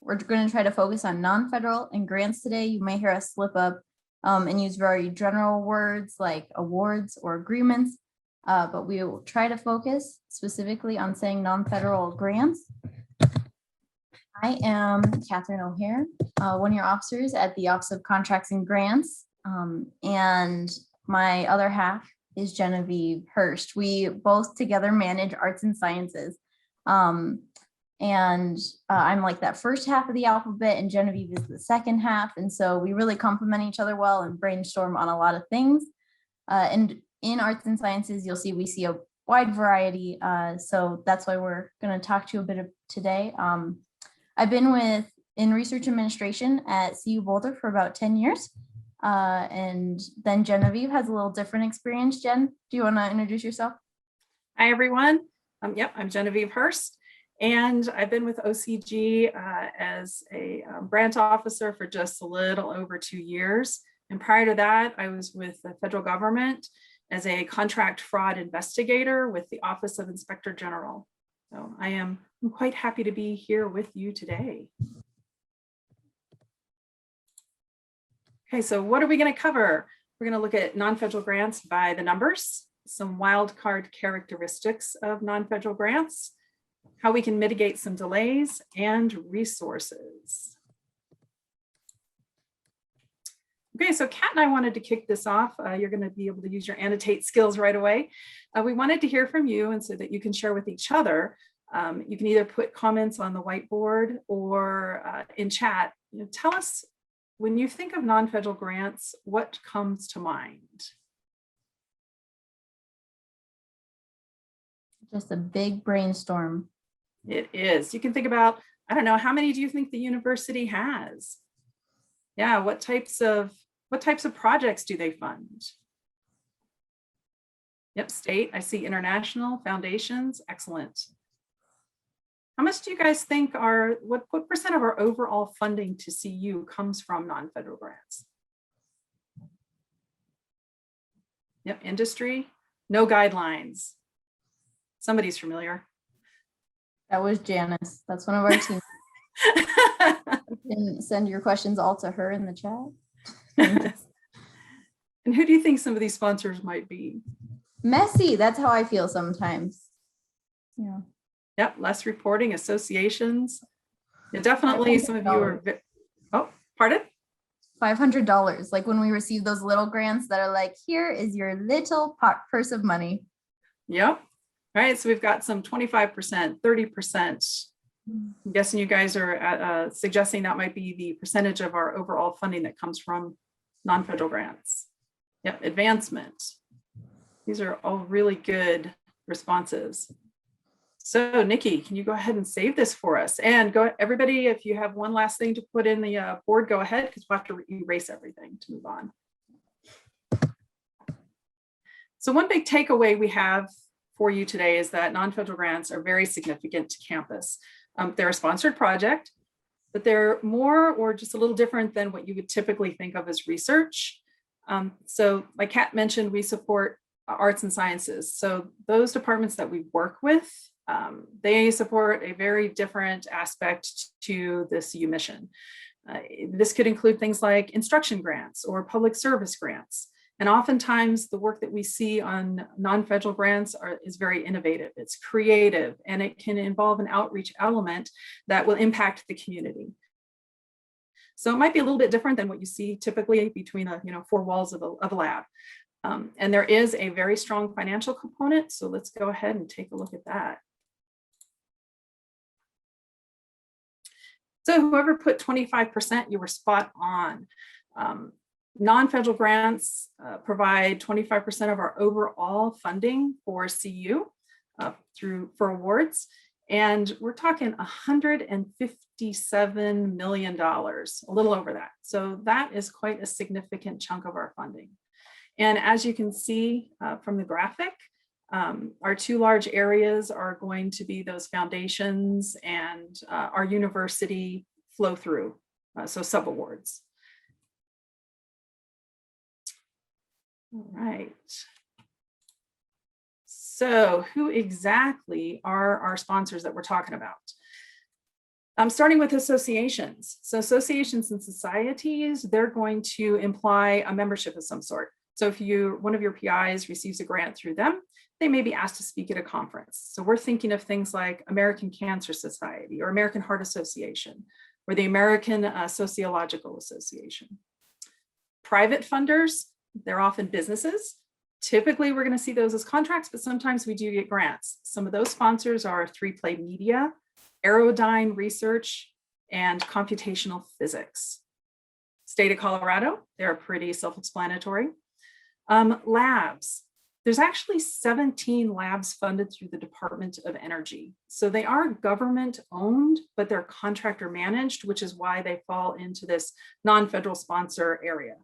We're going to try to focus on non-federal and grants today. You may hear us slip up and use very general words like awards or agreements, but we will try to focus specifically on saying non-federal grants. I am Catherine O'Hare, one of your officers at the Office of Contracts and Grants, and my other half is Genevieve Hurst. We both together manage arts and sciences. I'm like that first half of the alphabet and Genevieve is the second half. And so we really complement each other well and brainstorm on a lot of things. And in arts and sciences, you'll see we see a wide variety. So that's why we're going to talk to you a bit of today. I've been in research administration at CU Boulder for about 10 years. And then Genevieve has a little different experience. Jen, do you want to introduce yourself? Hi, everyone. Yep, I'm Genevieve Hurst, and I've been with OCG as a grant officer for just a little over 2 years. And prior to that, I was with the federal government as a contract fraud investigator with the Office of Inspector General. So I'm quite happy to be here with you today. Okay, so what are we going to cover? We're going to look at non-federal grants by the numbers, some wildcard characteristics of non-federal grants, how we can mitigate some delays, and resources. Okay, so Kat and I wanted to kick this off. You're going to be able to use your annotate skills right away. We wanted to hear from you, and so that you can share with each other. You can either put comments on the whiteboard or in chat. Tell us, when you think of non-federal grants, what comes to mind? Just a big brainstorm. It is. You can think about, I don't know, how many do you think the university has? Yeah, what types of projects do they fund? Yep, state. I see international, foundations. Excellent. How much do you guys think what percent of our overall funding to CU comes from non-federal grants? Yep, industry, no guidelines. Somebody's familiar. That was Janice. That's one of our team. You can send your questions all to her in the chat. And who do you think some of these sponsors might be? Messy. That's how I feel sometimes. Yeah. Yep, less reporting, associations. Yeah, definitely some of you are, oh, pardon? $500, like when we receive those little grants that are like, here is your little purse of money. Yep. All right, so we've got some 25%, 30%. I'm guessing you guys are suggesting that might be the percentage of our overall funding that comes from non-federal grants. Yep, advancement. These are all really good responses. So Nikki, can you go ahead and save this for us? And go, everybody, if you have one last thing to put in the board, go ahead, because we'll have to erase everything to move on. So one big takeaway we have for you today is that non-federal grants are very significant to campus. They're a sponsored project, but they're more or just a little different than what you would typically think of as research. So like Kat mentioned, we support arts and sciences. So those departments that we work with, they support a very different aspect to this CU mission. This could include things like instruction grants or public service grants. And oftentimes the work that we see on non-federal grants is very innovative. It's creative, and it can involve an outreach element that will impact the community. So it might be a little bit different than what you see typically between four walls of a lab. And there is a very strong financial component. So let's go ahead and take a look at that. So whoever put 25%, you were spot on. Non-federal grants provide 25% of our overall funding for CU for awards. And we're talking $157 million, a little over that. So that is quite a significant chunk of our funding. And as you can see from the graphic, our two large areas are going to be those foundations and our university flow through, so subawards. All right. So who exactly are our sponsors that we're talking about? Starting with associations. So associations and societies, they're going to imply a membership of some sort. So if one of your PIs receives a grant through them, they may be asked to speak at a conference. So we're thinking of things like American Cancer Society or American Heart Association or the American Sociological Association. Private funders, they're often businesses. Typically, we're going to see those as contracts, but sometimes we do get grants. Some of those sponsors are 3Play Media, Aerodyne Research, and Computational Physics. State of Colorado, they're pretty self-explanatory. Labs, there's actually 17 labs funded through the Department of Energy. So they are government owned, but they're contractor managed, which is why they fall into this non-federal sponsor area.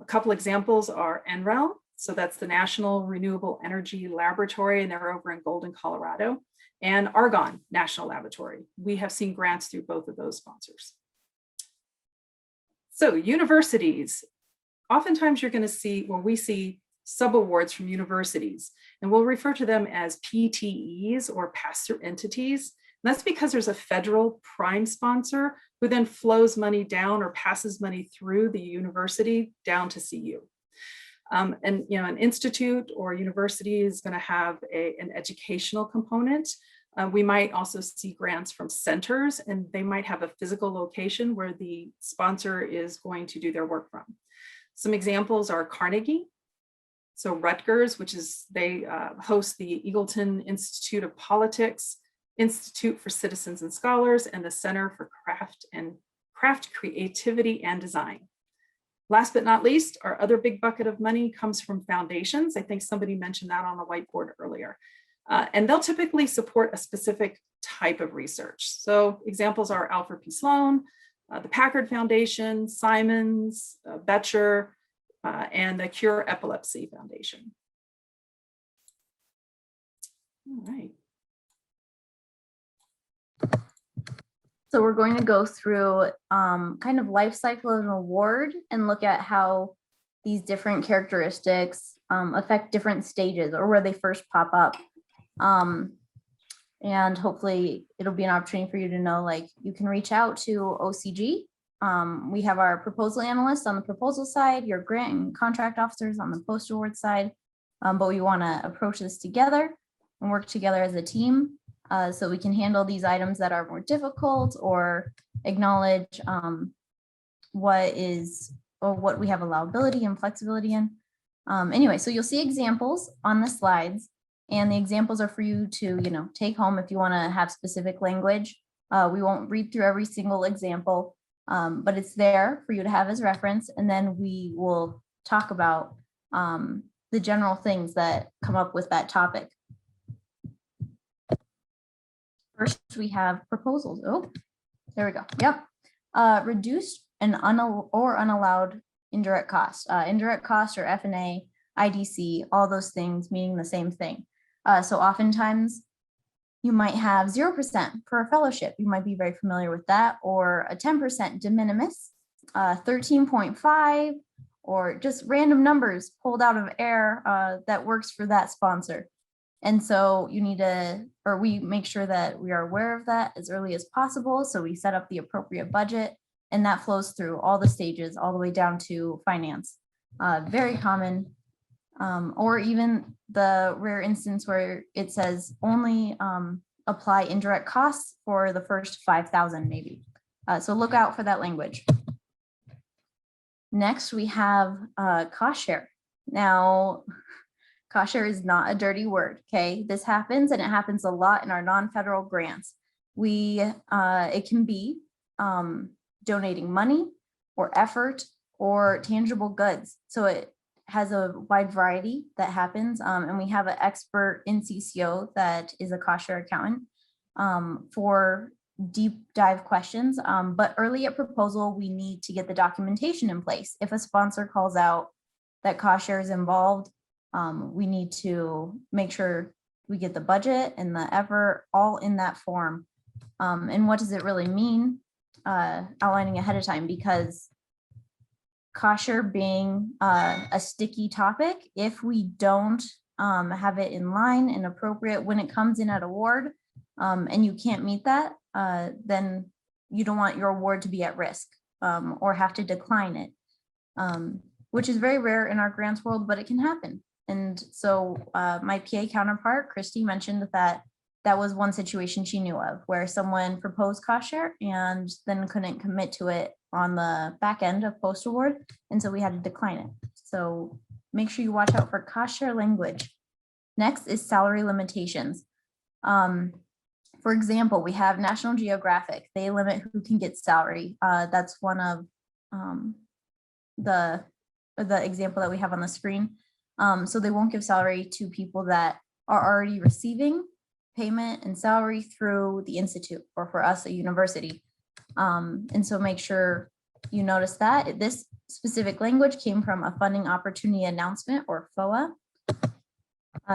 A couple examples are NREL, so that's the National Renewable Energy Laboratory, and they're over in Golden, Colorado, and Argonne National Laboratory. We have seen grants through both of those sponsors. So universities, oftentimes you're going to see, well, we see subawards from universities, and we'll refer to them as PTEs or pass-through entities. And that's because there's a federal prime sponsor who then flows money down or passes money through the university down to CU. And an institute or university is going to have an educational component. We might also see grants from centers, and they might have a physical location where the sponsor is going to do their work from. Some examples are Carnegie. So Rutgers, which is, they host the Eagleton Institute of Politics, Institute for Citizens and Scholars, and the Center for Craft Creativity and Design. Last but not least, our other big bucket of money comes from foundations. I think somebody mentioned that on the whiteboard earlier. And they'll typically support a specific type of research. So examples are Alfred P. Sloan, the Packard Foundation, Simons, Betcher, and the Cure Epilepsy Foundation. All right. So we're going to go through kind of life cycle of an award and look at how these different characteristics affect different stages or where they first pop up. And hopefully it'll be an opportunity for you to know, like, you can reach out to OCG. We have our proposal analysts on the proposal side, your grant and contract officers on the post-award side, but we want to approach this together and work together as a team so we can handle these items that are more difficult or acknowledge what we have allowability and flexibility in. Anyway, so you'll see examples on the slides, and the examples are for you to, take home if you want to have specific language. We won't read through every single example. But it's there for you to have as reference, and then we will talk about the general things that come up with that topic. First, we have proposals. Oh, there we go. Yep. Reduced and unallowed indirect costs. Indirect costs or F&A, IDC, all those things meaning the same thing. So oftentimes, you might have 0% for a fellowship. You might be very familiar with that, or a 10% de minimis, 13.5, or just random numbers pulled out of air that works for that sponsor. And so you need to, or we make sure that we are aware of that as early as possible. So we set up the appropriate budget, and that flows through all the stages, all the way down to finance. Very common. Or even the rare instance where it says only apply indirect costs for the first 5,000 maybe. So look out for that language. Next, we have cost share. Now, cost share is not a dirty word, okay? This happens, and it happens a lot in our non-federal grants. It can be donating money or effort or tangible goods. So it has a wide variety that happens, and we have an expert in CCO that is a cost share accountant for deep dive questions. But early at proposal, we need to get the documentation in place. If a sponsor calls out that cost share is involved, we need to make sure we get the budget and the effort all in that form. And what does it really mean? Outlining ahead of time, because cost share being a sticky topic, if we don't have it in line and appropriate when it comes in at award, and you can't meet that, then you don't want your award to be at risk, or have to decline it, which is very rare in our grants world, but it can happen. And so my PA counterpart, Christy, mentioned that that was one situation she knew of where someone proposed cost share and then couldn't commit to it on the back end of post award. And so we had to decline it. So make sure you watch out for cost share language. Next is salary limitations. For example, we have National Geographic. They limit who can get salary. That's one of the example that we have on the screen. So they won't give salary to people that are already receiving payment and salary through the institute, or for us, a university. And so make sure you notice that this specific language came from a funding opportunity announcement, or FOA.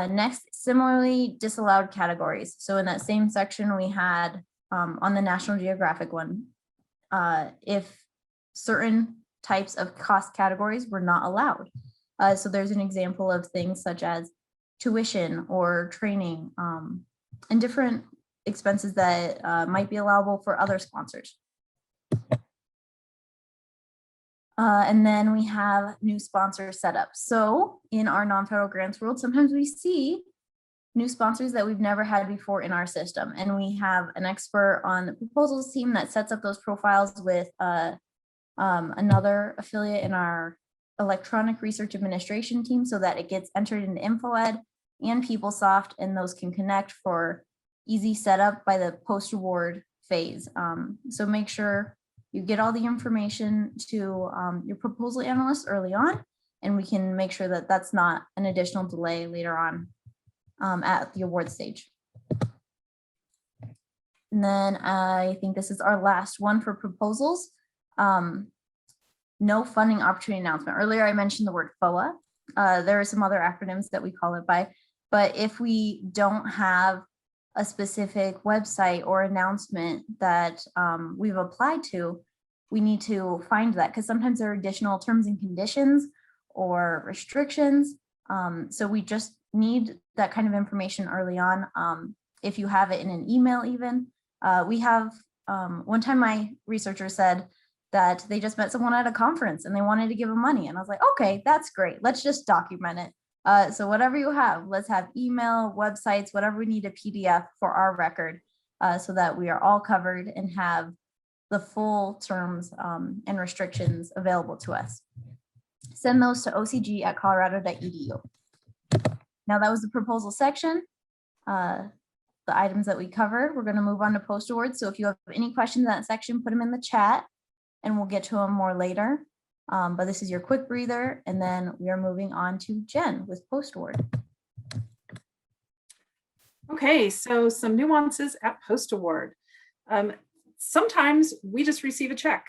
Next, similarly, disallowed categories. So in that same section we had on the National Geographic one, if certain types of cost categories were not allowed. So there's an example of things such as tuition or training, and different expenses that might be allowable for other sponsors. And then we have new sponsor setup. So in our non-federal grants world, sometimes we see new sponsors that we've never had before in our system. And we have an expert on the proposals team that sets up those profiles with another affiliate in our electronic research administration team, so that it gets entered into InfoEd and PeopleSoft, and those can connect for easy setup by the post-award phase. So make sure you get all the information to your proposal analyst early on, and we can make sure that that's not an additional delay later on at the award stage. And then I think this is our last one for proposals. No funding opportunity announcement. Earlier I mentioned the word FOA. There are some other acronyms that we call it by, but if we don't have a specific website or announcement that we've applied to, we need to find that, because sometimes there are additional terms and conditions or restrictions. So we just need that kind of information early on. If you have it in an email even. We have, one time my researcher said that they just met someone at a conference and they wanted to give them money. And I was like, okay, that's great. Let's just document it. So whatever you have, let's have email, websites, whatever we need, a PDF for our record, so that we are all covered and have the full terms and restrictions available to us. Send those to ocg@colorado.edu. Now that was the proposal section. The items that we covered, we're going to move on to post awards. So if you have any questions in that section, put them in the chat and we'll get to them more later. But this is your quick breather, and then we are moving on to Jen with post award. Okay, so some nuances at post award. Sometimes we just receive a check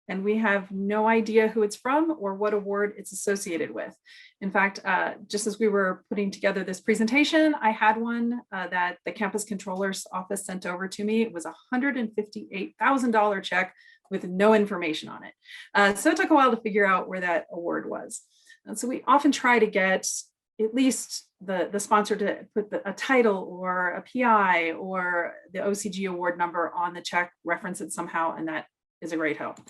and we have no idea who it's from or what award it's associated with. In fact, just as we were putting together this presentation, I had one that the campus controller's office sent over to me. It was a $158,000 check with no information on it. So it took a while to figure out where that award was. And so we often try to get at least the sponsor to put a title or a PI or the OCG award number on the check, reference it somehow, and that is a great help.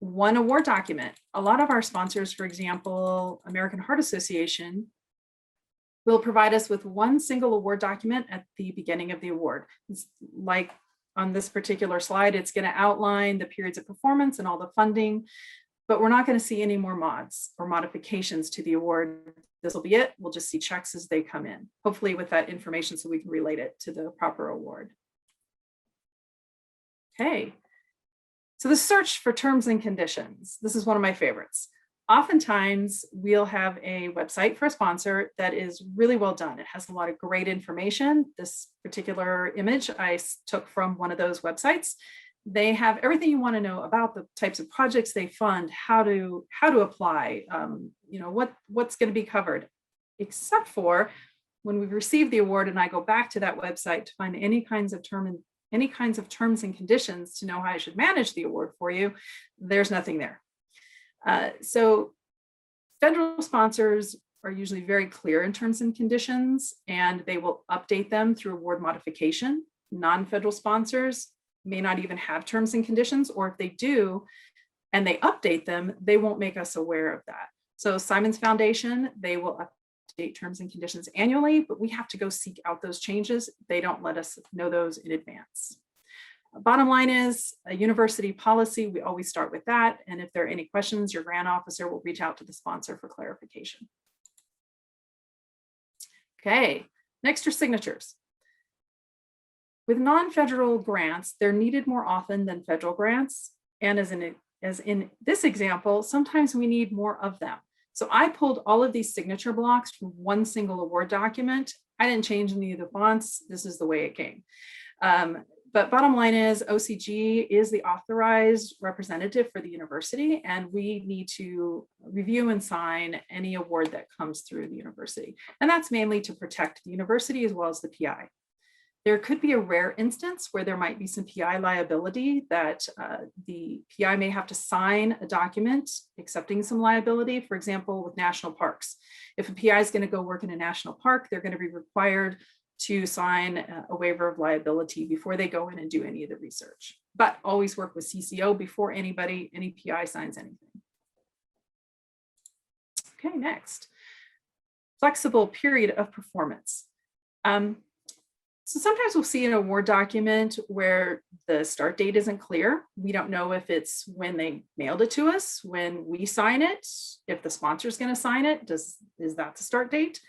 One award document. A lot of our sponsors, for example, American Heart Association, will provide us with one single award document at the beginning of the award. It's like on this particular slide, it's going to outline the periods of performance and all the funding, but we're not going to see any more mods or modifications to the award. This will be it. We'll just see checks as they come in, hopefully with that information so we can relate it to the proper award. Okay. So the search for terms and conditions. This is one of my favorites. Oftentimes we'll have a website for a sponsor that is really well done. It has a lot of great information. This particular image I took from one of those websites. They have everything you want to know about the types of projects they fund, how to apply, what's going to be covered, except for when we receive the award and I go back to that website to find any kinds of terms and conditions to know how I should manage the award for you, there's nothing there. So federal sponsors are usually very clear in terms and conditions, and they will update them through award modification. Non-federal sponsors may not even have terms and conditions, or if they do and they update them, they won't make us aware of that. So Simons Foundation, they will update terms and conditions annually, but we have to go seek out those changes. They don't let us know those in advance. Bottom line is a university policy, we always start with that. And if there are any questions, your grant officer will reach out to the sponsor for clarification. Okay, next are signatures. With non-federal grants, they're needed more often than federal grants. And as in this example, sometimes we need more of them. So I pulled all of these signature blocks from one single award document. I didn't change any of the fonts. This is the way it came. But bottom line is OCG is the authorized representative for the university, and we need to review and sign any award that comes through the university. And that's mainly to protect the university as well as the PI. There could be a rare instance where there might be some PI liability that the PI may have to sign a document accepting some liability. For example, with national parks, if a PI is going to go work in a national park, they're going to be required to sign a waiver of liability before they go in and do any of the research. But always work with CCO before any PI signs anything. Okay, next. Flexible period of performance. So sometimes we'll see an award document where the start date isn't clear. We don't know if it's when they mailed it to us, when we sign it, if the sponsor is going to sign it, is that the start date?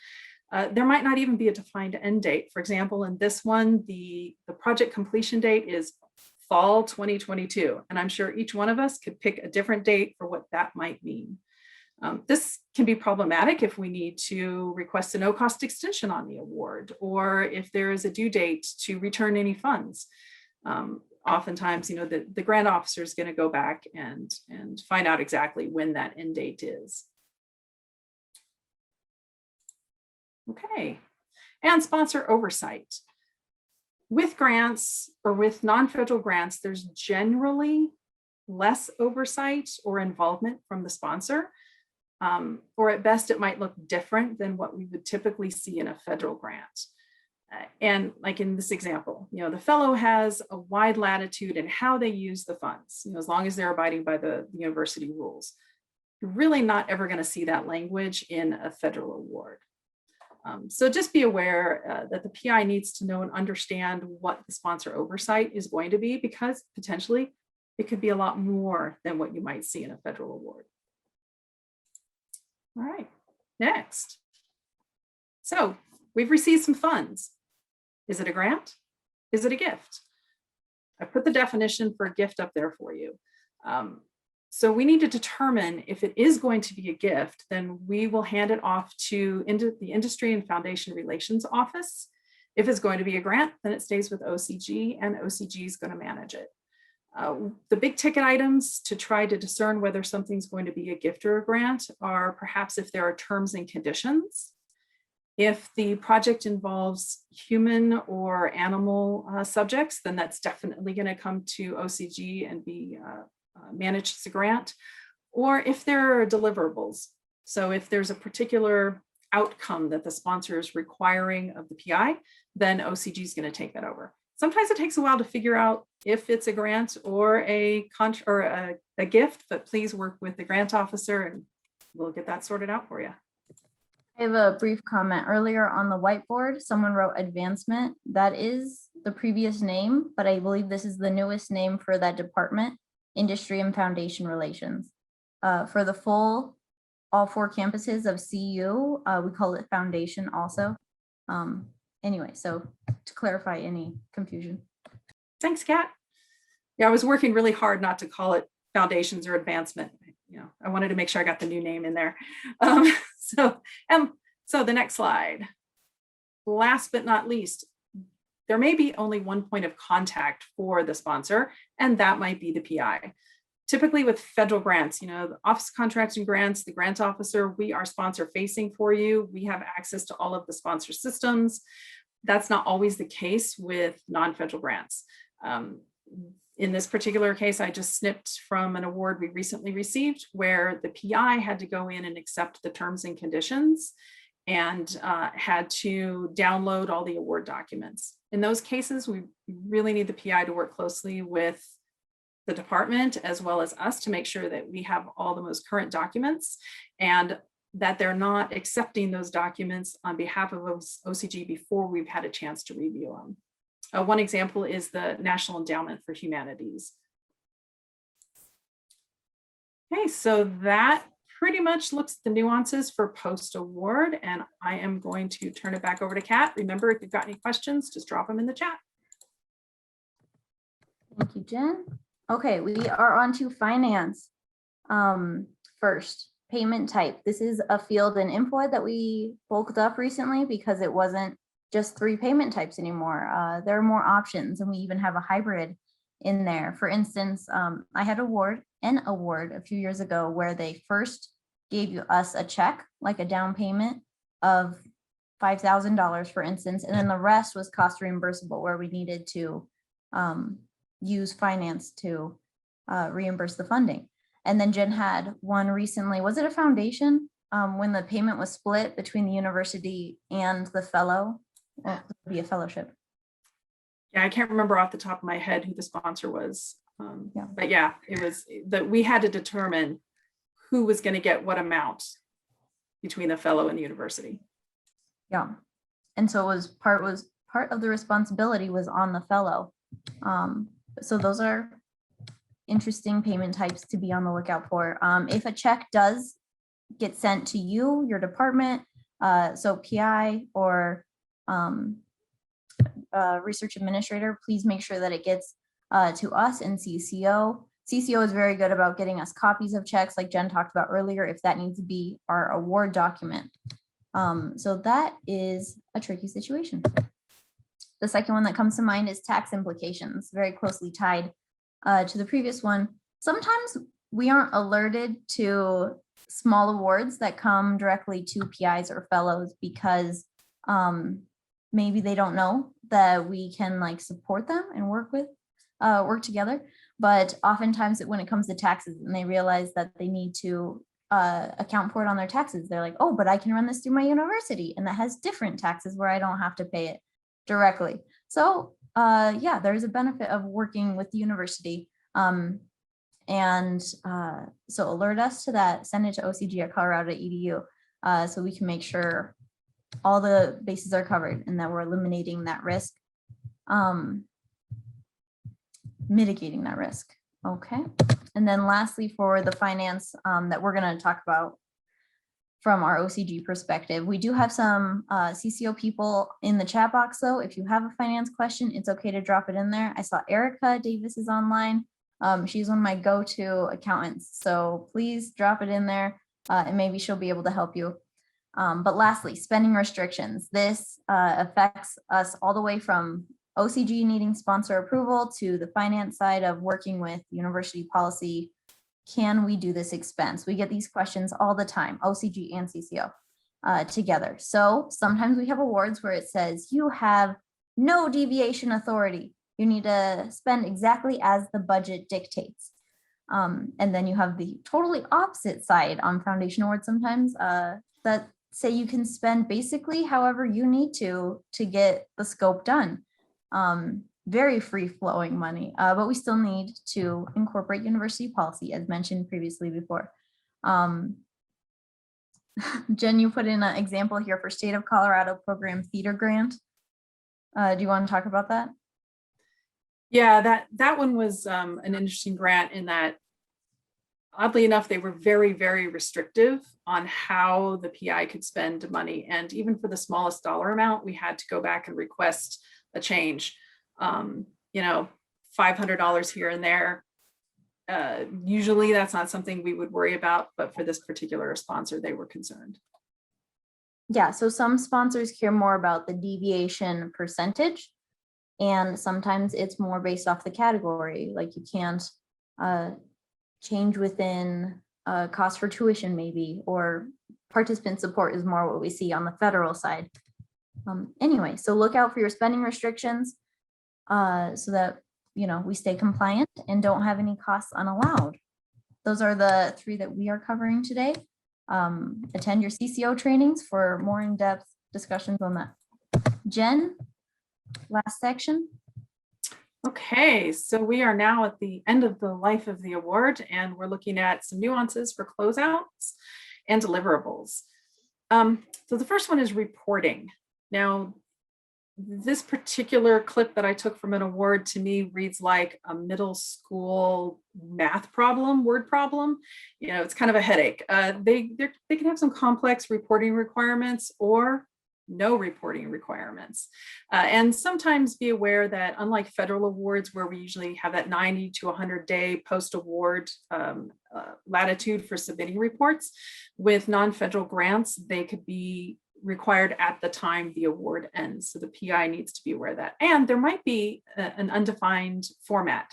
There might not even be a defined end date. For example, in this one, the project completion date is fall 2022. And I'm sure each one of us could pick a different date for what that might mean. This can be problematic if we need to request a no-cost extension on the award, or if there is a due date to return any funds. Oftentimes, the grant officer is going to go back and find out exactly when that end date is. Okay, and sponsor oversight. With grants or with non-federal grants, there's generally less oversight or involvement from the sponsor. Or at best, it might look different than what we would typically see in a federal grant. And like in this example, the fellow has a wide latitude in how they use the funds, as long as they're abiding by the university rules. You're really not ever going to see that language in a federal award. So just be aware that the PI needs to know and understand what the sponsor oversight is going to be, because potentially it could be a lot more than what you might see in a federal award. All right, next. So we've received some funds. Is it a grant? Is it a gift? I put the definition for a gift up there for you. So we need to determine if it is going to be a gift, then we will hand it off to the Industry and Foundation Relations Office. If it's going to be a grant, then it stays with OCG, and OCG is going to manage it. The big ticket items to try to discern whether something's going to be a gift or a grant are perhaps if there are terms and conditions. If the project involves human or animal subjects, then that's definitely going to come to OCG and be managed as a grant. Or if there are deliverables. So if there's a particular outcome that the sponsor is requiring of the PI, then OCG is going to take that over. Sometimes it takes a while to figure out if it's a grant or a gift, but please work with the grant officer and we'll get that sorted out for you. I have a brief comment. Earlier on the whiteboard, someone wrote advancement. That is the previous name, but I believe this is the newest name for that department, Industry and Foundation Relations. For the all 4 campuses of CU, we call it Foundation also. Anyway, so to clarify any confusion. Thanks, Kat. Yeah, I was working really hard not to call it foundations or advancement. I wanted to make sure I got the new name in there. So the next slide. Last but not least, there may be only one point of contact for the sponsor, and that might be the PI. Typically with federal grants, the Office of Contracts and Grants, the grant officer, we are sponsor facing for you. We have access to all of the sponsor systems. That's not always the case with non-federal grants. In this particular case, I just snipped from an award we recently received where the PI had to go in and accept the terms and conditions and had to download all the award documents. In those cases, we really need the PI to work closely with the department as well as us to make sure that we have all the most current documents and that they're not accepting those documents on behalf of OCG before we've had a chance to review them. One example is the National Endowment for Humanities. Okay, so that pretty much looks at the nuances for post-award, and I am going to turn it back over to Kat. Remember, if you've got any questions, just drop them in the chat. Thank you, Jen. Okay, we are on to finance. First, payment type. This is a field in Info that we bulked up recently because it wasn't just 3 payment types anymore. There are more options, and we even have a hybrid in there. For instance, I had an award a few years ago where they first gave us a check, like a down payment of $5,000, for instance, and then the rest was cost reimbursable, where we needed to use finance to reimburse the funding. And then Jen had one recently, was it a foundation? When the payment was split between the university and the fellow, well, it would be a fellowship. Yeah, I can't remember off the top of my head who the sponsor was. Yeah. But yeah, it was that we had to determine who was going to get what amount between the fellow and the university. Yeah. And so it was part of the responsibility was on the fellow. So those are interesting payment types to be on the lookout for. If a check does get sent to you, your department, so PI or research administrator, please make sure that it gets to us and CCO. CCO is very good about getting us copies of checks like Jen talked about earlier, if that needs to be our award document. So that is a tricky situation. The second one that comes to mind is tax implications, very closely tied to the previous one. Sometimes we aren't alerted to small awards that come directly to PIs or fellows because maybe they don't know that we can like support them and work together. But oftentimes when it comes to taxes and they realize that they need to account for it on their taxes, they're like, oh, but I can run this through my university and that has different taxes where I don't have to pay it directly. So yeah, there's a benefit of working with the university. So alert us to that, send it to ocg@colorado.edu so we can make sure all the bases are covered and that we're eliminating that risk, mitigating that risk. Okay. And then lastly, for the finance that we're going to talk about from our OCG perspective, we do have some CCO people in the chat box though. If you have a finance question, it's okay to drop it in there. I saw Erica Davis is online. She's one of my go-to accountants. So please drop it in there and maybe she'll be able to help you. But lastly, spending restrictions. This affects us all the way from OCG needing sponsor approval to the finance side of working with university policy. Can we do this expense? We get these questions all the time, OCG and CCO together. So sometimes we have awards where it says you have no deviation authority. You need to spend exactly as the budget dictates. And then you have the totally opposite side on foundation awards sometimes that say you can spend basically however you need to get the scope done. Very free flowing money, but we still need to incorporate university policy as mentioned previously before. Jen, you put in an example here for State of Colorado Program Theater Grant. Do you want to talk about that? Yeah, that one was an interesting grant in that, oddly enough, they were very, very restrictive on how the PI could spend money. And even for the smallest dollar amount, we had to go back and request a change. $500 here and there. Usually that's not something we would worry about, but for this particular sponsor, they were concerned. Yeah, so some sponsors care more about the deviation percentage, and sometimes it's more based off the category. Like you can't change within cost for tuition maybe, or participant support is more what we see on the federal side. Anyway, so look out for your spending restrictions so that we stay compliant and don't have any costs unallowed. Those are the 3 that we are covering today. Attend your CCO trainings for more in-depth discussions on that. Jen, last section. Okay, so we are now at the end of the life of the award, and we're looking at some nuances for closeouts and deliverables. So the first one is reporting. Now, this particular clip that I took from an award to me reads like a middle school math problem, word problem. It's kind of a headache. They can have some complex reporting requirements or no reporting requirements. And sometimes be aware that unlike federal awards, where we usually have that 90 to 100-day post-award latitude for submitting reports, with non-federal grants, they could be required at the time the award ends. So the PI needs to be aware of that. And there might be an undefined format.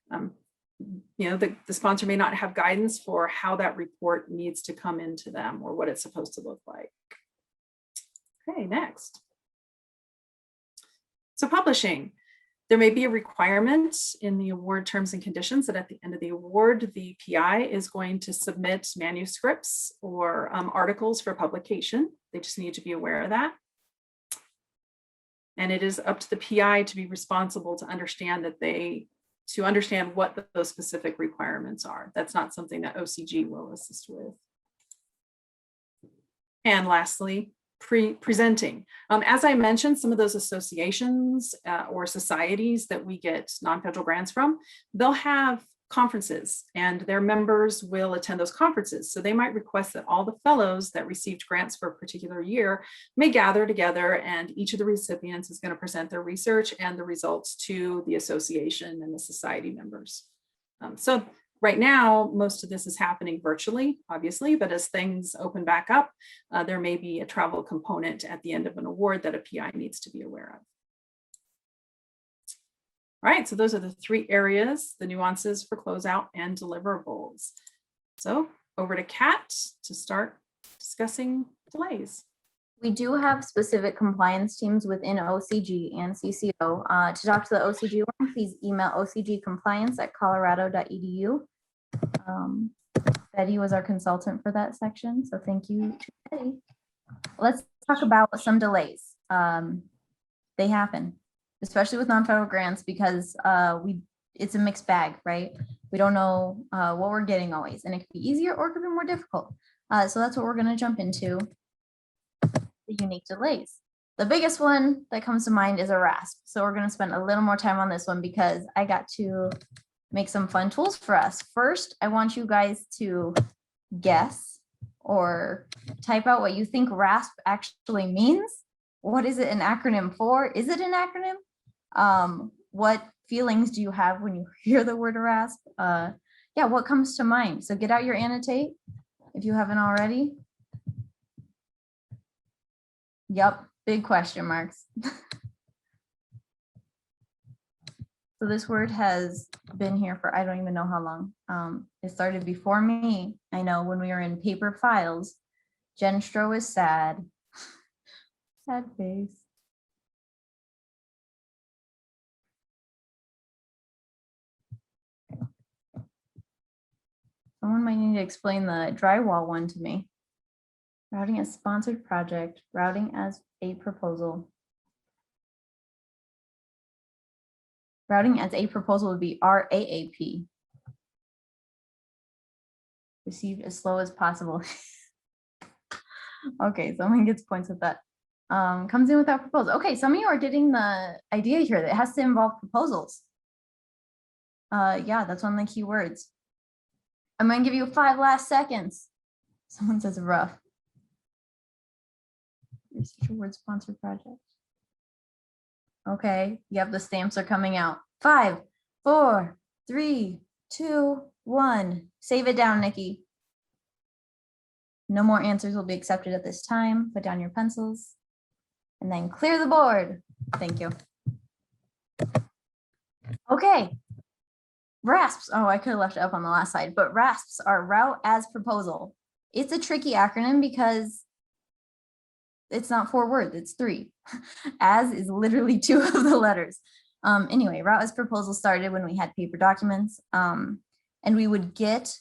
The sponsor may not have guidance for how that report needs to come into them or what it's supposed to look like. Okay, next. So publishing. There may be a requirement in the award terms and conditions that at the end of the award, the PI is going to submit manuscripts or articles for publication. They just need to be aware of that. And it is up to the PI to be responsible to understand what those specific requirements are. That's not something that OCG will assist with. And lastly, presenting. As I mentioned, some of those associations or societies that we get non-federal grants from, they'll have conferences and their members will attend those conferences. So they might request that all the fellows that received grants for a particular year may gather together, and each of the recipients is going to present their research and the results to the association and the society members. So right now, most of this is happening virtually, obviously, but as things open back up, there may be a travel component at the end of an award that a PI needs to be aware of. All right, so those are the 3 areas, the nuances for closeout and deliverables. So over to Kat to start discussing delays. We do have specific compliance teams within OCG and CCO. To talk to the OCG one, please email ocgcompliance@colorado.edu. Betty was our consultant for that section, so thank you to Betty. Let's talk about some delays. They happen, especially with non-federal grants, because it's a mixed bag, right? We don't know what we're getting always, and it could be easier or it could be more difficult. So that's what we're going to jump into. The unique delays. The biggest one that comes to mind is a RASP. So we're going to spend a little more time on this one because I got to make some fun tools for us. First, I want you guys to guess or type out what you think RASP actually means. What is it an acronym for? Is it an acronym? What feelings do you have when you hear the word RASP? Yeah, what comes to mind? So get out your annotate if you haven't already. Yep, big question marks. So this word has been here for I don't even know how long. It started before me. I know when we were in paper files. Jen Stroh is sad. Sad face. Someone might need to explain the drywall one to me. Routing as sponsored project, routing as a proposal. Routing as a proposal would be RAAP. Received as slow as possible. Okay, someone gets points with that. Comes in without proposal. Okay, some of you are getting the idea here that it has to involve proposals. Yeah, that's one of the key words. I'm gonna give you 5 last seconds. Someone says rough. Research award sponsored project. Okay, yep, the stamps are coming out. 5, 4, 3, 2, 1. Save it down, Nikki. No more answers will be accepted at this time. Put down your pencils and then clear the board. Thank you. Okay. RASPs. Oh, I could have left it up on the last slide, but RASPs are route as proposal. It's a tricky acronym because it's not 4 words, it's 3. As is literally 2 of the letters. Anyway, route as proposal started when we had paper documents, and we would get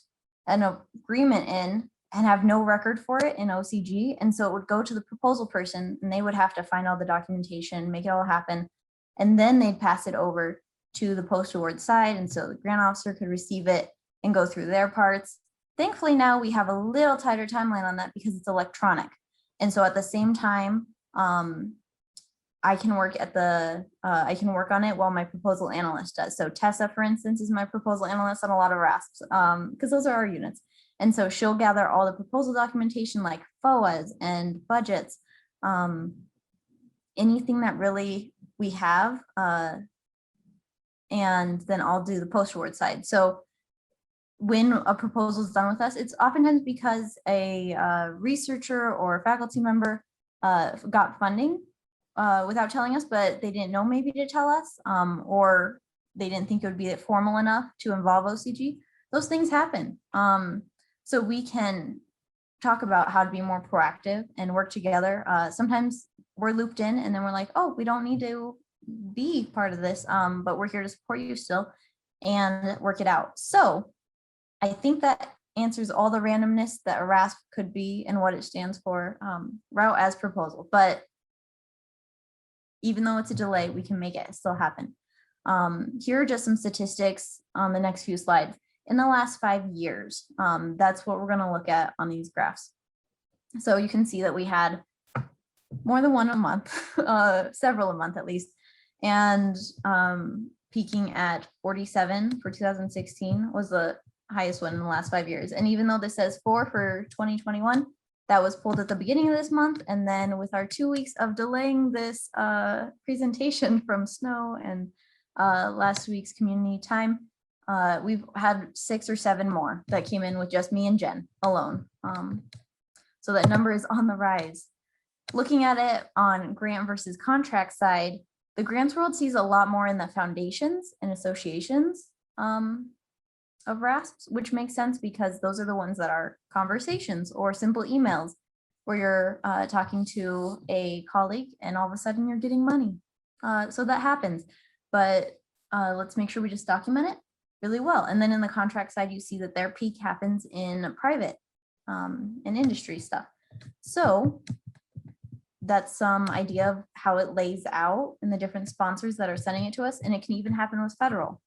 an agreement in and have no record for it in OCG. And so it would go to the proposal person and they would have to find all the documentation, make it all happen. And then they'd pass it over to the post-award side. And so the grant officer could receive it and go through their parts. Thankfully, now we have a little tighter timeline on that because it's electronic. And so at the same time, I can work on it while my proposal analyst does. So Tessa, for instance, is my proposal analyst on a lot of RASPs because those are our units. And so she'll gather all the proposal documentation like FOAs and budgets, anything that really we have, and then I'll do the post-award side. So when a proposal is done with us, it's oftentimes because a researcher or a faculty member got funding without telling us, but they didn't know maybe to tell us, or they didn't think it would be formal enough to involve OCG. Those things happen. So we can talk about how to be more proactive and work together. Sometimes we're looped in and then we're like, oh, we don't need to be part of this, but we're here to support you still and work it out. So I think that answers all the randomness that a RASP could be and what it stands for, route as proposal. But even though it's a delay, we can make it still happen. Here are just some statistics on the next few slides. In the last 5 years, that's what we're going to look at on these graphs. So you can see that we had more than one a month, several a month at least, and peaking at 47 for 2016 was the highest one in the last 5 years. And even though this says 4 for 2021, that was pulled at the beginning of this month. And then with our 2 weeks of delaying this presentation from snow and last week's community time, we've had 6 or 7 more that came in with just me and Jen alone. So that number is on the rise. Looking at it on grant versus contract side, the grants world sees a lot more in the foundations and associations of RASPs, which makes sense because those are the ones that are conversations or simple emails where you're talking to a colleague and all of a sudden you're getting money. So that happens, but let's make sure we just document it really well. And then in the contract side, you see that their peak happens in private and industry stuff. So that's some idea of how it lays out in the different sponsors that are sending it to us. And it can even happen with federal.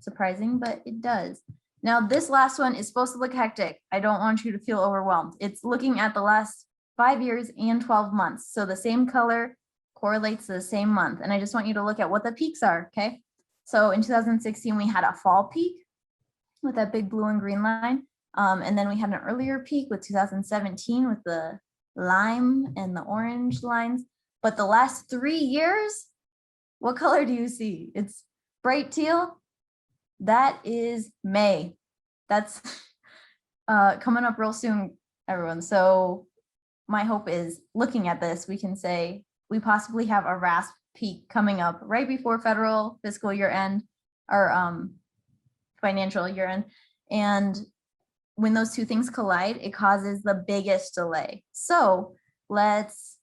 Surprising, but it does. Now, this last one is supposed to look hectic. I don't want you to feel overwhelmed. It's looking at the last 5 years and 12 months. So the same color correlates to the same month. And I just want you to look at what the peaks are, okay? So in 2016, we had a fall peak with that big blue and green line. And then we had an earlier peak with 2017 with the lime and the orange lines. But the last 3 years, what color do you see? It's bright teal. That is May. That's coming up real soon, everyone. So my hope is looking at this, we can say we possibly have a RASP peak coming up right before federal fiscal year end or financial year end. And when those two things collide, it causes the biggest delay. So let's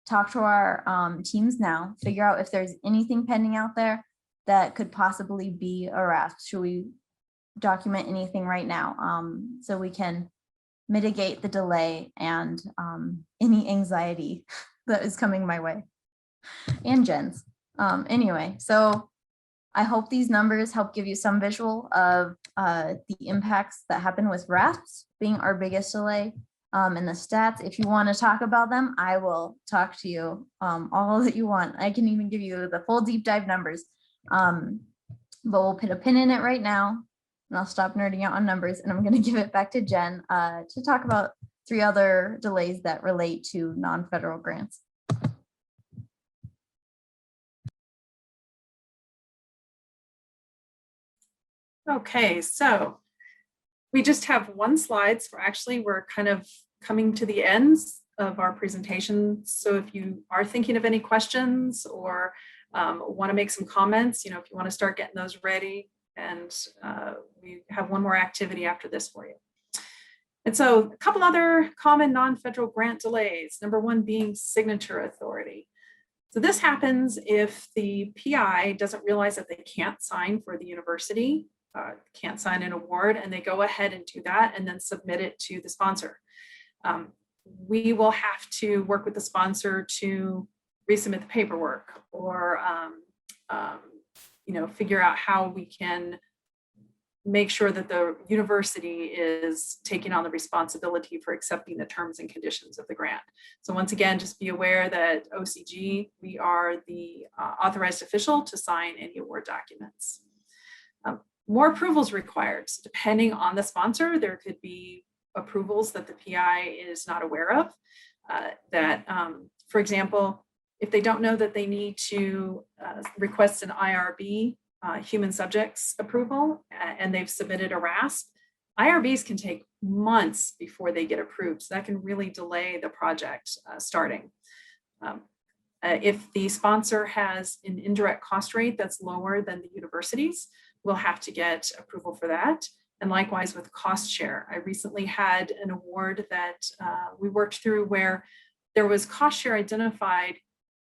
talk to our teams now, figure out if there's anything pending out there that could possibly be a RASP. Should we document anything right now so we can mitigate the delay and any anxiety that is coming my way and Jen's. Anyway, so I hope these numbers help give you some visual of the impacts that happen with RASPs being our biggest delay and the stats. If you want to talk about them, I will talk to you all that you want. I can even give you the full deep dive numbers. But we'll put a pin in it right now and I'll stop nerding out on numbers and I'm going to give it back to Jen to talk about 3 other delays that relate to non-federal grants. Okay, so we just have 1 slide. So actually we're kind of coming to the ends of our presentation. So if you are thinking of any questions or want to make some comments, if you want to start getting those ready, and we have 1 more activity after this for you. And so a couple other common non-federal grant delays. Number 1 being signature authority. So this happens if the PI doesn't realize that they can't sign for the university, can't sign an award, and they go ahead and do that and then submit it to the sponsor. We will have to work with the sponsor to resubmit the paperwork, or figure out how we can make sure that the university is taking on the responsibility for accepting the terms and conditions of the grant. So once again, just be aware that OCG, we are the authorized official to sign any award documents. More approvals required. So depending on the sponsor, there could be approvals that the PI is not aware of. For example, if they don't know that they need to request an IRB, human subjects approval, and they've submitted a RASP, IRBs can take months before they get approved. So that can really delay the project starting. If the sponsor has an indirect cost rate that's lower than the universities, we'll have to get approval for that. And likewise with cost share. I recently had an award that we worked through where there was cost share identified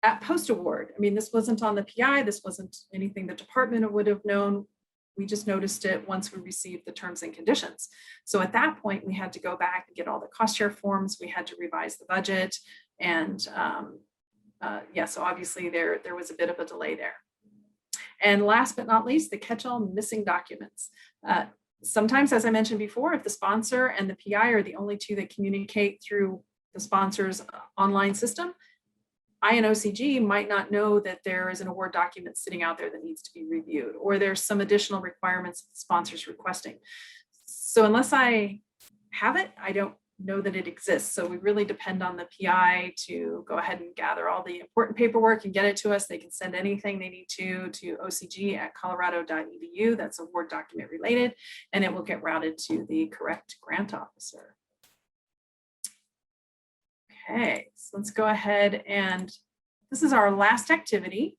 at post-award. I mean, this wasn't on the PI, this wasn't anything the department would have known. We just noticed it once we received the terms and conditions. So at that point, we had to go back and get all the cost share forms. We had to revise the budget. And so obviously there was a bit of a delay there. And last but not least, the catch-all missing documents. Sometimes, as I mentioned before, if the sponsor and the PI are the only two that communicate through the sponsor's online system, I and OCG might not know that there is an award document sitting out there that needs to be reviewed, or there's some additional requirements the sponsor's requesting. So unless I have it, I don't know that it exists. So we really depend on the PI to go ahead and gather all the important paperwork and get it to us. They can send anything they need to ocg@colorado.edu. That's award document related, and it will get routed to the correct grant officer. Okay, so let's go ahead, and this is our last activity.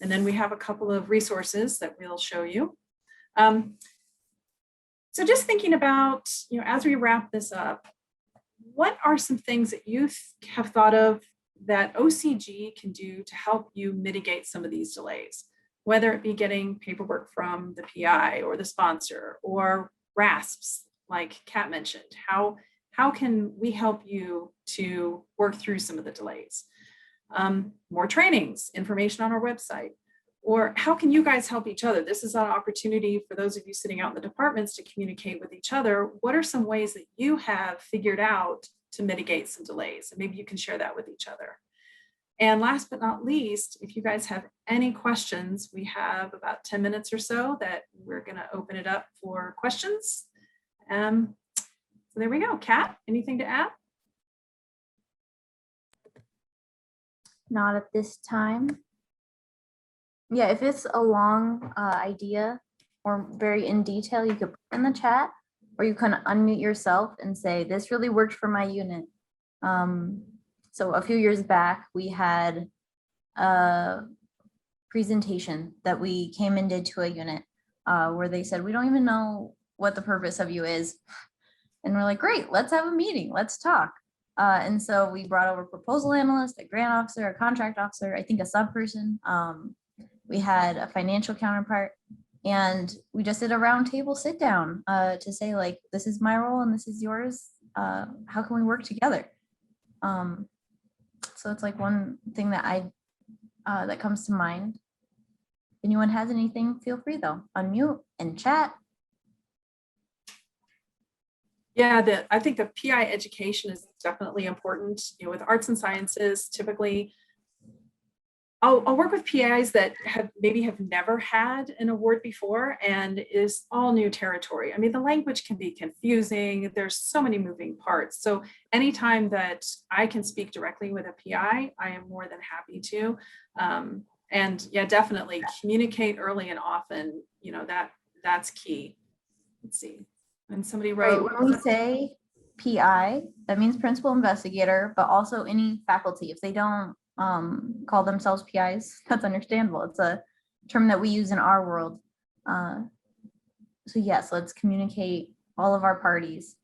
And then we have a couple of resources that we'll show you. So just thinking about, as we wrap this up, what are some things that you have thought of that OCG can do to help you mitigate some of these delays, whether it be getting paperwork from the PI or the sponsor, or RASPs, like Kat mentioned? How can we help you to work through some of the delays? More trainings, information on our website, or how can you guys help each other? This is an opportunity for those of you sitting out in the departments to communicate with each other. What are some ways that you have figured out to mitigate some delays? And maybe you can share that with each other. And last but not least, if you guys have any questions, we have about 10 minutes or so that we're going to open it up for questions. So there we go. Kat, anything to add? Not at this time. Yeah, if it's a long idea or very in detail, you could put in the chat, or you can unmute yourself and say, this really worked for my unit. So a few years back, we had a presentation that we came and did to a unit where they said, we don't even know what the purpose of you is. And we're like, great, let's have a meeting, let's talk. And so we brought over a proposal analyst, a grant officer, a contract officer, I think a sub person. We had a financial counterpart, and we just did a round table sit down to say, like, this is my role and this is yours. How can we work together? So it's like one thing that that comes to mind. If anyone has anything, feel free though, unmute and chat. Yeah, I think the PI education is definitely important. With arts and sciences, typically, I'll work with PIs that maybe have never had an award before and is all new territory. I mean, the language can be confusing. There's so many moving parts. So anytime that I can speak directly with a PI, I am more than happy to. And yeah, definitely communicate early and often. That's key. Let's see. And somebody wrote, right, when we say PI, that means principal investigator, but also any faculty. If they don't call themselves PIs, that's understandable. It's a term that we use in our world. So yes, let's communicate all of our parties,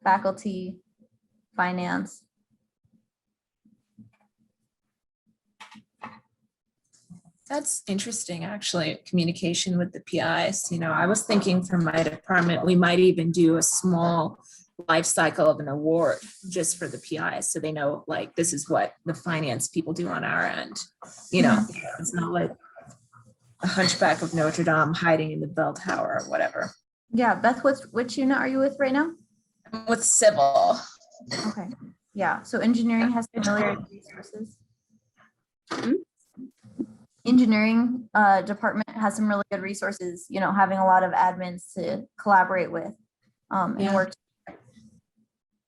faculty, finance. That's interesting, actually, communication with the PIs. You know, I was thinking for my department, we might even do a small life cycle of an award just for the PIs. So they know, like, this is what the finance people do on our end. You know, it's not like a Hunchback of Notre Dame hiding in the bell tower or whatever. Yeah, Beth, which unit are you with right now? I'm with civil. Okay, yeah, so engineering has some really good resources. Engineering department has some really good resources, you know, having a lot of admins to collaborate with and Yeah. work.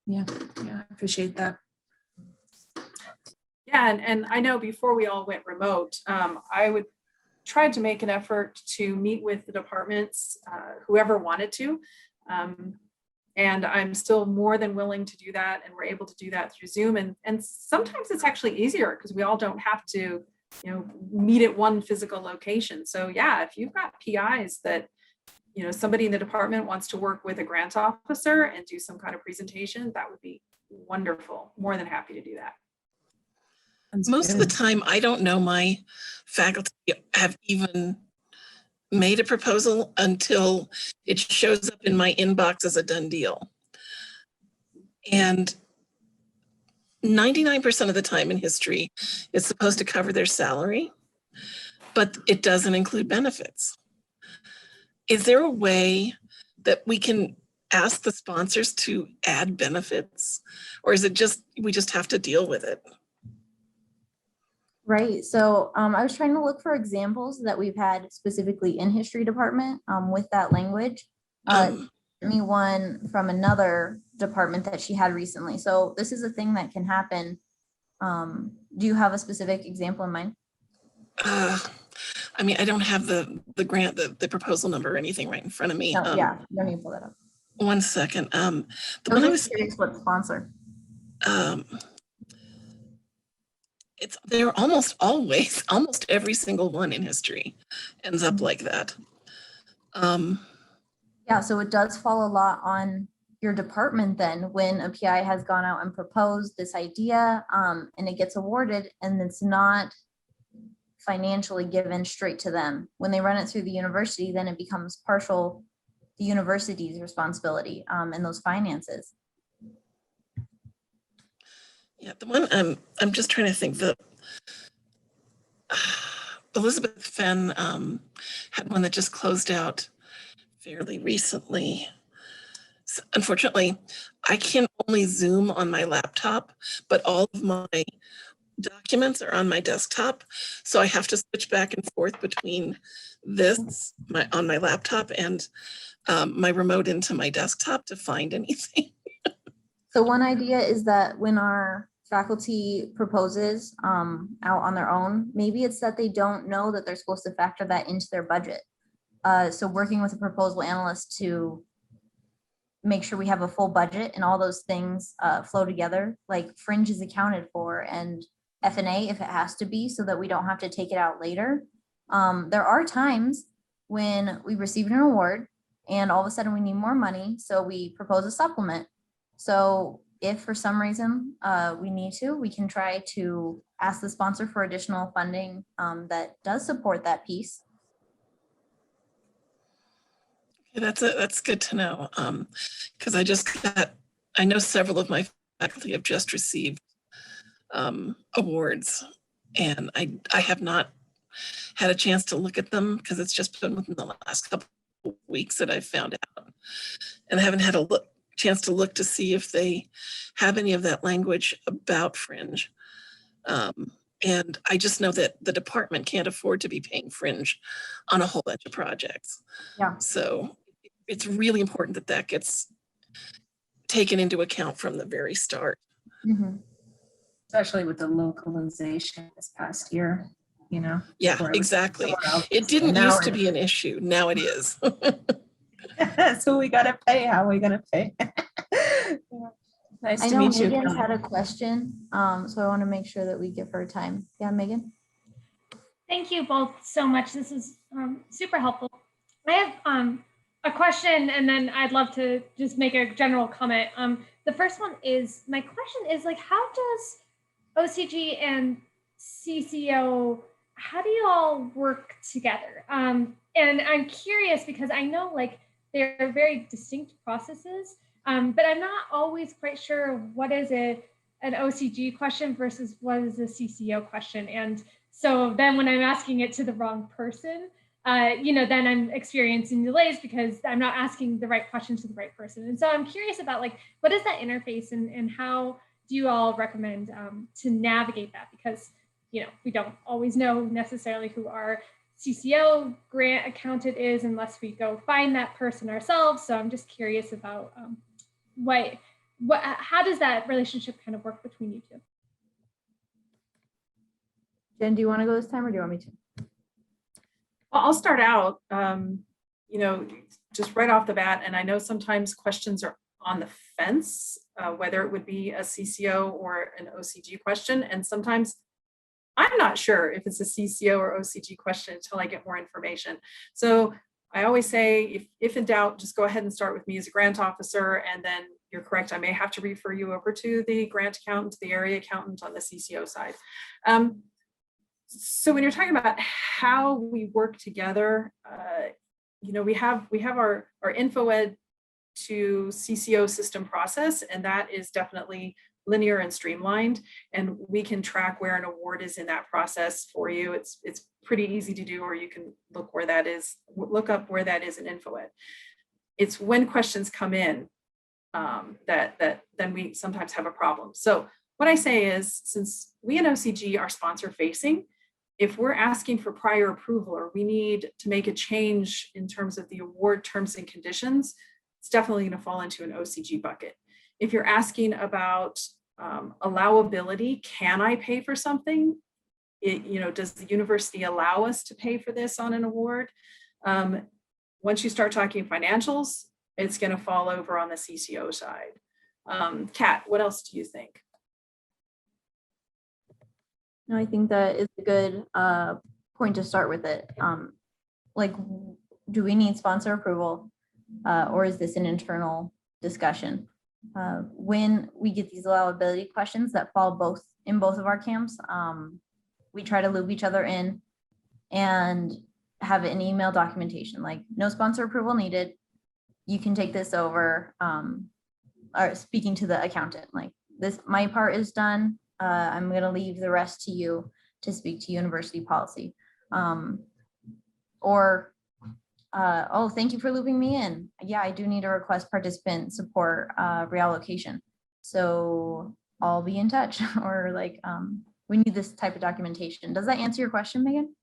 Yeah, I appreciate that. Yeah, and I know before we all went remote, I would try to make an effort to meet with the departments, whoever wanted to. And I'm still more than willing to do that. And we're able to do that through Zoom. And sometimes it's actually easier because we all don't have to, you know, meet at one physical location. So yeah, if you've got PIs that, you know, somebody in the department wants to work with a grant officer and do some kind of presentation, that would be wonderful. More than happy to do that. Most of the time, I don't know my faculty have even made a proposal until it shows up in my inbox as a done deal. And 99% of the time in history, it's supposed to cover their salary, but it doesn't include benefits. Is there a way that we can ask the sponsors to add benefits? Or is it just, we just have to deal with it? Right, so I was trying to look for examples that we've had specifically in history department with that language. Me one from another department that she had recently. So this is a thing that can happen. Do you have a specific example in mind? I mean, I don't have the grant, the proposal number or anything right in front of me. No, yeah, you don't need to pull that up. 1 second. I was just curious what sponsor. They're almost always, almost every single one in history ends up like that. Yeah, so it does fall a lot on your department then when a PI has gone out and proposed this idea and it gets awarded and it's not financially given straight to them. When they run it through the university, then it becomes partial the university's responsibility and those finances. Yeah, the one I'm just trying to think. The Elizabeth Fenn had one that just closed out fairly recently. So, unfortunately, I can only Zoom on my laptop, but all of my documents are on my desktop, so I have to switch back and forth between this on my laptop and my remote into my desktop to find anything. So one idea is that when our faculty proposes out on their own, maybe it's that they don't know that they're supposed to factor that into their budget. So working with a proposal analyst to make sure we have a full budget and all those things flow together, like fringe is accounted for and F&A if it has to be, so that we don't have to take it out later. There are times when we received an award and all of a sudden we need more money, so we propose a supplement. So if for some reason we need to, we can try to ask the sponsor for additional funding that does support that piece. Yeah, that's good to know, because I know several of my faculty have just received awards, and I have not had a chance to look at them because it's just been within the last couple of weeks that I've found out, and I haven't had a chance to look to see if they have any of that language about fringe. And I just know that the department can't afford to be paying fringe on a whole bunch of projects. Yeah. So it's really important that that gets taken into account from the very start. Mm-hmm. Especially with the localization this past year, you know? Yeah, exactly. It didn't used to be an issue. Now it is. So we gotta pay. How are we gonna pay? Nice I to know meet you. Megan's had a question, so I want to make sure that we give her time. Yeah, Megan. Thank you both so much. This is super helpful. I have a question, and then I'd love to just make a general comment. The first one is, my question is, like, how does OCG and CCO how do you all work together? And I'm curious because I know like they're very distinct processes, but I'm not always quite sure what is an OCG question versus what is a CCO question. And so then when I'm asking it to the wrong person, then I'm experiencing delays because I'm not asking the right question to the right person. And so I'm curious about like, what is that interface and how do you all recommend to navigate that? Because, we don't always know necessarily who our CCO grant accountant is unless we go find that person ourselves. So I'm just curious about how does that relationship kind of work between you two? Jen, do you want to go this time or do you want me to? Well, I'll start out, just right off the bat, and I know sometimes questions are on the fence, whether it would be a CCO or an OCG question, and sometimes I'm not sure if it's a CCO or OCG question until I get more information. So I always say, if in doubt, just go ahead and start with me as a grant officer, and then you're correct, I may have to refer you over to the grant accountant, the area accountant on the CCO side. So when you're talking about how we work together, we have our InfoEd to CCO system process, and that is definitely linear and streamlined, and we can track where an award is in that process for you. It's pretty easy to do, or you can look up where that is in InfoEd. It's when questions come in that then we sometimes have a problem. So what I say is, since we in OCG are sponsor facing, if we're asking for prior approval or we need to make a change in terms of the award terms and conditions, it's definitely going to fall into an OCG bucket. If you're asking about allowability, can I pay for something? Does the university allow us to pay for this on an award? Once you start talking financials, it's going to fall over on the CCO side. Kat, what else do you think? No, I think that is a good point to start with it. Like, do we need sponsor approval or is this an internal discussion? When we get these allowability questions that fall in both of our camps, we try to loop each other in and have an email documentation, like no sponsor approval needed. You can take this over, or speaking to the accountant, like this, my part is done. I'm going to leave the rest to you to speak to university policy. Oh, thank you for looping me in. Yeah, I do need to request participant support reallocation. So I'll be in touch, or like, we need this type of documentation. Does that answer your question, Megan?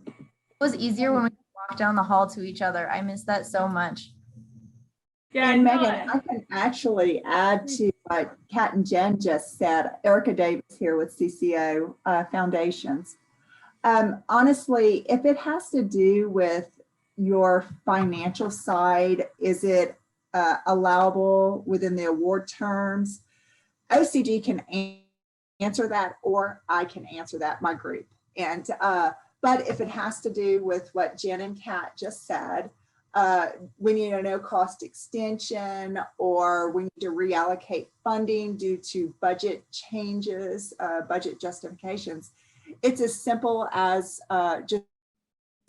It was easier when we walked down the hall to each other. I miss that so much. Yeah, and Megan, I can actually add to what Kat and Jen just said. Erica Davis here with CCO Foundations. Honestly, if it has to do with your financial side, is it allowable within the award terms? OCG can answer that, or I can answer that, my group. And but if it has to do with what Jen and Kat just said, we need a no-cost extension, or we need to reallocate funding due to budget changes, budget justifications. It's as simple as just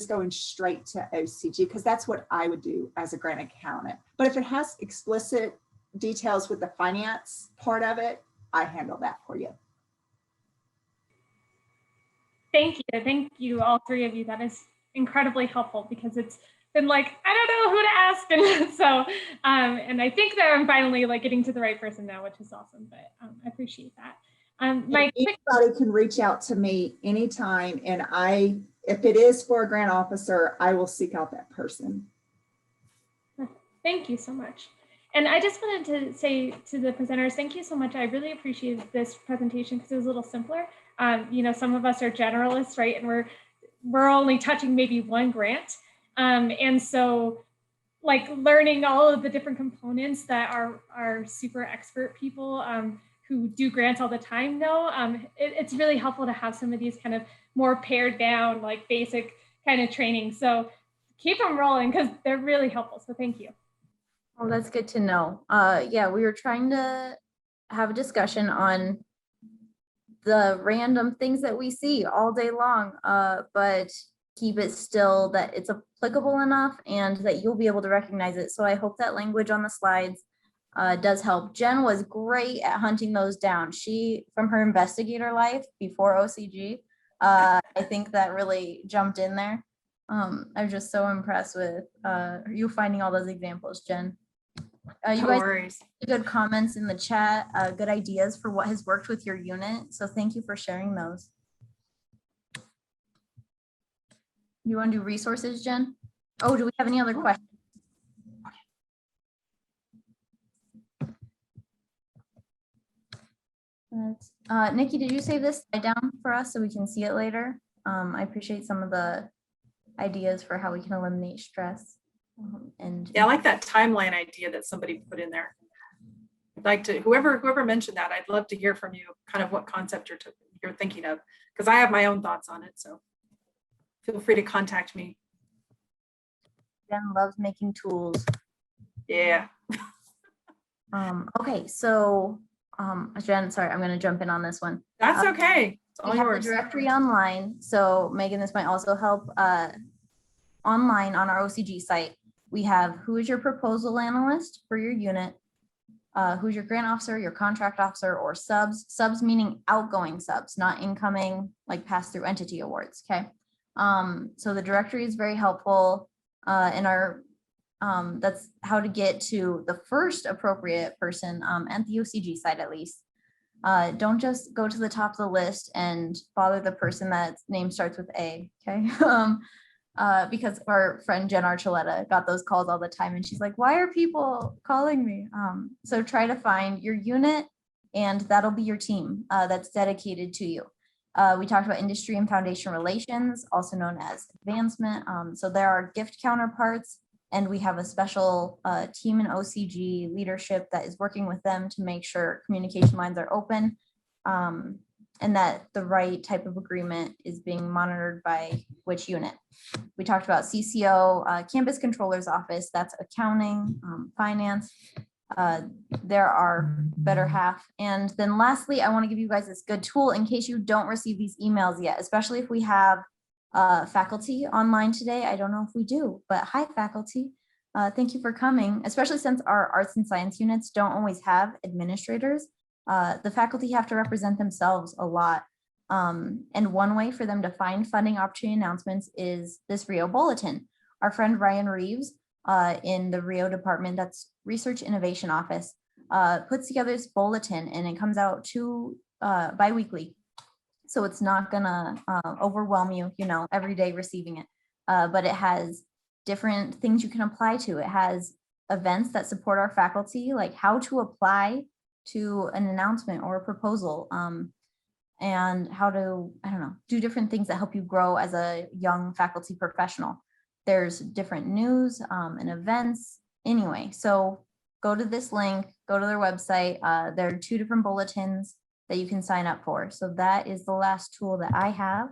going straight to OCG, because that's what I would do as a grant accountant. But if it has explicit details with the finance part of it, I handle that for you. Thank you, all three of you. That is incredibly helpful, because it's been like, I don't know who to ask. And so, and I think that I'm finally like getting to the right person now, which is awesome, but I appreciate that. Anybody can reach out to me anytime, and if it is for a grant officer, I will seek out that person. Thank you so much. And I just wanted to say to the presenters, thank you so much. I really appreciated this presentation because it was a little simpler. Some of us are generalists, right? And we're only touching maybe one grant. And so like learning all of the different components that our super expert people who do grants all the time know, it's really helpful to have some of these kind of more pared down, like basic kind of training. So keep them rolling because they're really helpful. So thank you. Oh, that's good to know. Yeah, we were trying to have a discussion on the random things that we see all day long, but keep it still that it's applicable enough and that you'll be able to recognize it. So I hope that language on the slides does help. Jen was great at hunting those down. She, from her investigator life before OCG, I think that really jumped in there. I'm just so impressed with you finding all those examples, Jen. You No guys worries. good comments in the chat, good ideas for what has worked with your unit. So thank you for sharing those. You want to do resources, Jen? Oh, do we have any other questions? Nikki, did you save this slide down for us so we can see it later? I appreciate some of the ideas for how we can eliminate stress. And Yeah, I like that timeline idea that somebody put in there. I'd like to, whoever mentioned that, I'd love to hear from you, kind of what concept you're thinking of, because I have my own thoughts on it. So feel free to contact me. Jen loves making tools. Yeah. Okay, so Jen, sorry, I'm going to jump in on this one. That's okay. It's all We have the yours. directory online. So Megan, this might also help online on our OCG site. We have who is your proposal analyst for your unit, who's your grant officer, your contract officer, or subs meaning outgoing subs, not incoming like pass-through entity awards. Okay. So the directory is very helpful in our that's how to get to the first appropriate person at the OCG site at least. Don't just go to the top of the list and bother the person that's name starts with A, okay? Because our friend Jen Archuleta got those calls all the time and she's like, why are people calling me? So try to find your unit and that'll be your team that's dedicated to you. We talked about industry and foundation relations, also known as advancement. So there are gift counterparts. And we have a special team in OCG leadership that is working with them to make sure communication lines are open and that the right type of agreement is being monitored by which unit. We talked about CCO, campus controller's office, that's accounting, finance. There are better half. And then lastly, I want to give you guys this good tool in case you don't receive these emails yet, especially if we have faculty online today. I don't know if we do, but hi faculty. Thank you for coming, especially since our arts and science units don't always have administrators. The faculty have to represent themselves a lot. And one way for them to find funding opportunity announcements is this Rio Bulletin. Our friend Ryan Reeves in the Rio department, that's Research Innovation Office, puts together this bulletin and it comes out bi-weekly. So it's not gonna overwhelm you, every day receiving it. But it has different things you can apply to. It has events that support our faculty, like how to apply to an announcement or a proposal, and how to, do different things that help you grow as a young faculty professional. There's different news and events. Anyway, so go to this link, go to their website. There are 2 different bulletins that you can sign up for. So that is the last tool that I have.